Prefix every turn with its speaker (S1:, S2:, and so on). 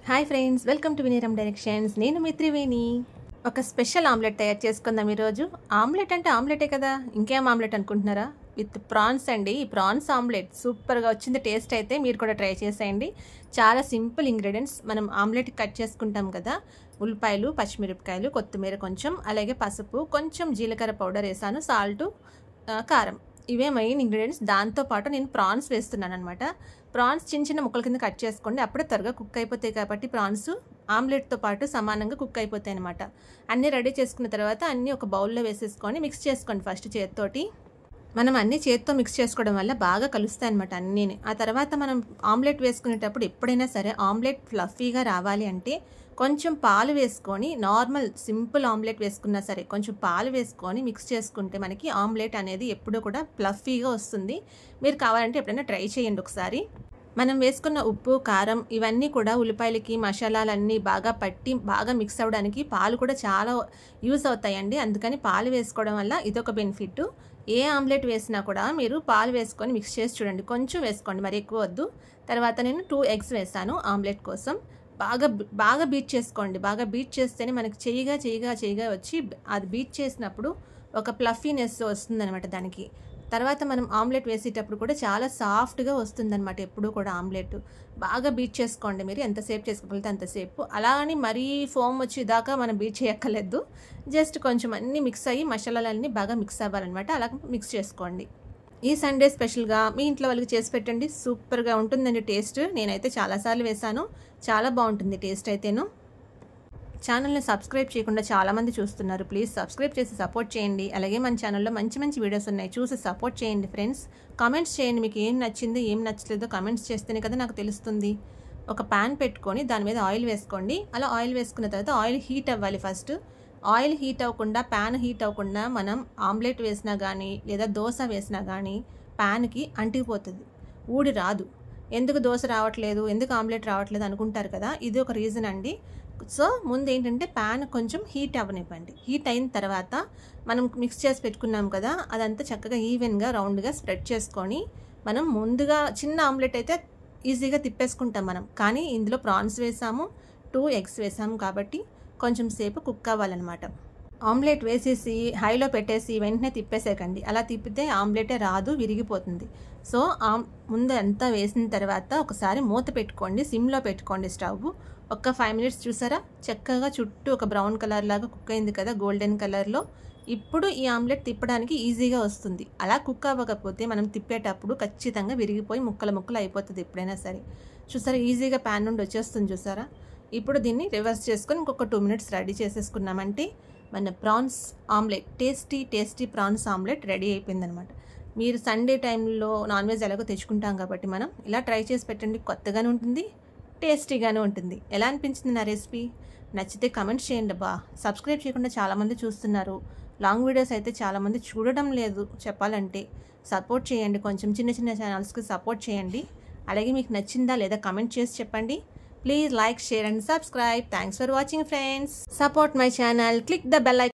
S1: Hi friends, welcome to వినీరం directions. నేను మీ త్రివేణి. ఒక స్పెషల్ ఆమ్లెట్ తయారు చేసుకుందాం ఈరోజు. ఆమ్లెట్ అంటే ఆమ్లెటే కదా, ఇంకేం ఆమ్లెట్ అనుకుంటున్నారా? విత్ ప్రాన్స్ అండి. ఈ ప్రాన్స్ ఆమ్లెట్ సూపర్గా వచ్చింది. టేస్ట్ అయితే మీరు కూడా ట్రై చేసేయండి. చాలా సింపుల్ ఇంగ్రీడియంట్స్. మనం ఆమ్లెట్ కట్ చేసుకుంటాం కదా, ఉల్లిపాయలు, పచ్చిమిరపకాయలు, కొత్తిమీర కొంచెం, అలాగే పసుపు, కొంచెం జీలకర్ర పౌడర్ వేసాను, సాల్టు, కారం. ఇవే మెయిన్ ఇంగ్రీడియంట్స్. దాంతోపాటు నేను ప్రాన్స్ వేస్తున్నాను అనమాట. ప్రాన్స్ చిన్న చిన్న ముక్కల కింద కట్ చేసుకోండి, అప్పుడే త్వరగా కుక్ అయిపోతాయి. కాబట్టి ప్రాన్స్ ఆమ్లెట్తో పాటు సమానంగా కుక్ అయిపోతాయి అనమాట. అన్నీ రెడీ చేసుకున్న తర్వాత అన్నీ ఒక బౌల్లో వేసేసుకొని మిక్స్ చేసుకోండి. ఫస్ట్ చేతితోటి మనం అన్నీ చేతితో మిక్స్ చేసుకోవడం వల్ల బాగా కలుస్తాయి అనమాట అన్నీని. ఆ తర్వాత మనం ఆమ్లెట్ వేసుకునేటప్పుడు ఎప్పుడైనా సరే ఆమ్లెట్ ఫ్లఫీగా రావాలి అంటే కొంచెం పాలు వేసుకొని, నార్మల్ సింపుల్ ఆమ్లెట్ వేసుకున్నా సరే కొంచెం పాలు వేసుకొని మిక్స్ చేసుకుంటే మనకి ఆమ్లెట్ అనేది ఎప్పుడూ కూడా ఫ్లఫీగా వస్తుంది. మీరు కావాలంటే ఎప్పుడైనా ట్రై చేయండి ఒకసారి. మనం వేసుకున్న ఉప్పు, కారం ఇవన్నీ కూడా ఉల్లిపాయలకి, మసాలాలన్నీ బాగా పట్టి బాగా మిక్స్ అవ్వడానికి పాలు కూడా చాలా యూస్ అవుతాయండి. అందుకని పాలు వేసుకోవడం వల్ల ఇదొక బెనిఫిట్. ఏ ఆమ్లెట్ వేసినా కూడా మీరు పాలు వేసుకొని మిక్స్ చేసి చూడండి. కొంచెం వేసుకోండి, మరి ఎక్కువ వద్దు. తర్వాత నేను 2 eggs వేసాను ఆమ్లెట్ కోసం. బాగా బీట్ చేసుకోండి. బాగా బీట్ చేస్తేనే మనకి చెయ్యిగా వచ్చి అది బీట్ చేసినప్పుడు ఒక ప్లఫీనెస్ వస్తుందన్నమాట దానికి. తర్వాత మనం ఆమ్లెట్ వేసేటప్పుడు కూడా చాలా సాఫ్ట్గా వస్తుందన్నమాట. ఎప్పుడు కూడా ఆమ్లెట్ బాగా బీట్ చేసుకోండి. మీరు ఎంతసేపు చేసుకోగలిగితే అంతసేపు. అలా అని మరీ ఫోమ్ వచ్చేదాకా మనం బీట్ చేయక్కర్లేదు. జస్ట్ కొంచెం అన్నీ మిక్స్ అయ్యి మసాలాలన్నీ బాగా మిక్స్ అవ్వాలన్నమాట. అలా మిక్స్ చేసుకోండి. ఈ సండే స్పెషల్గా మీ ఇంట్లో వాళ్ళకి చేసి పెట్టండి. సూపర్గా ఉంటుందండి టేస్ట్. నేనైతే చాలాసార్లు వేసాను, చాలా బాగుంటుంది టేస్ట్ అయితేను. ఛానల్ని సబ్స్క్రైబ్ చేయకుండా చాలామంది చూస్తున్నారు. ప్లీజ్ సబ్స్క్రైబ్ చేసి సపోర్ట్ చేయండి. అలాగే మన ఛానల్లో మంచి మంచి వీడియోస్ ఉన్నాయి, చూసి సపోర్ట్ చేయండి ఫ్రెండ్స్. కామెంట్స్ చేయండి, మీకు ఏం నచ్చింది ఏం నచ్చలేదో కామెంట్స్ చేస్తేనే కదా నాకు తెలుస్తుంది. ఒక ప్యాన్ పెట్టుకొని దాని మీద ఆయిల్ వేసుకోండి. అలా ఆయిల్ వేసుకున్న తర్వాత ఆయిల్ హీట్ అవ్వాలి ఫస్ట్. ఆయిల్ హీట్ అవ్వకుండా, ప్యాన్ హీట్ అవ్వకుండా మనం ఆమ్లెట్ వేసినా కానీ లేదా దోశ వేసినా కానీ ప్యాన్కి అంటికిపోతుంది, ఊడి రాదు. ఎందుకు దోశ రావట్లేదు, ఎందుకు ఆమ్లెట్ రావట్లేదు అనుకుంటారు కదా, ఇది ఒక రీజన్ అండి. సో ముందు ఏంటంటే ప్యాన్ కొంచెం హీట్ అవ్వనివ్వండి. హీట్ అయిన తర్వాత మనం మిక్స్ చేసి పెట్టుకున్నాం కదా, అదంతా చక్కగా ఈవెన్గా రౌండ్గా స్ప్రెడ్ చేసుకొని మనం ముందుగా చిన్న ఆమ్లెట్ అయితే ఈజీగా తిప్పేసుకుంటాం మనం. కానీ ఇందులో ప్రాన్స్ వేసాము, 2 eggs వేసాము కాబట్టి కొంచెం సేపు కుక్ అవ్వాలన్నమాట. ఆమ్లెట్ వేసేసి హైలో పెట్టేసి వెంటనే తిప్పేసేకండి. అలా తిప్పితే ఆమ్లెటే రాదు, విరిగిపోతుంది. సో ముందు అంతా వేసిన తర్వాత ఒకసారి మూత పెట్టుకోండి, సిమ్లో పెట్టుకోండి స్టవ్. ఒక 5 minutes చూసారా, చక్కగా చుట్టూ ఒక బ్రౌన్ కలర్ లాగా కుక్ అయింది కదా, గోల్డెన్ కలర్లో. ఇప్పుడు ఈ ఆమ్లెట్ తిప్పడానికి ఈజీగా వస్తుంది. అలా కుక్ అవ్వకపోతే మనం తిప్పేటప్పుడు ఖచ్చితంగా విరిగిపోయి ముక్కలు అయిపోతుంది ఎప్పుడైనా సరే. చూసారా, ఈజీగా ప్యాన్ నుండి వచ్చేస్తుంది చూసారా. ఇప్పుడు దీన్ని రివర్స్ చేసుకొని ఇంకొక 2 minutes రెడీ చేసేసుకున్నామంటే మన prawns omelette, tasty prawns omelette ready అయిపోయిందనమాట. మీరు సండే టైంలో నాన్ వెజ్ ఎలాగో తెచ్చుకుంటాం కాబట్టి మనం ఇలా ట్రై చేసి పెట్టండి. కొత్తగానే ఉంటుంది, టేస్టీగానే ఉంటుంది. ఎలా అనిపించింది నా రెసిపీ? నచ్చితే కమెంట్స్ చేయండి అబ్బా. సబ్స్క్రైబ్ చేయకుండా చాలామంది చూస్తున్నారు. లాంగ్ వీడియోస్ అయితే చాలామంది చూడడం లేదు చెప్పాలంటే. సపోర్ట్ చేయండి, కొంచెం చిన్న ఛానల్స్కి సపోర్ట్ చేయండి. అలాగే మీకు నచ్చిందా లేదా కమెంట్ చేసి చెప్పండి. Please like, share and subscribe. Thanks for watching friends. Support my channel. Click the bell icon.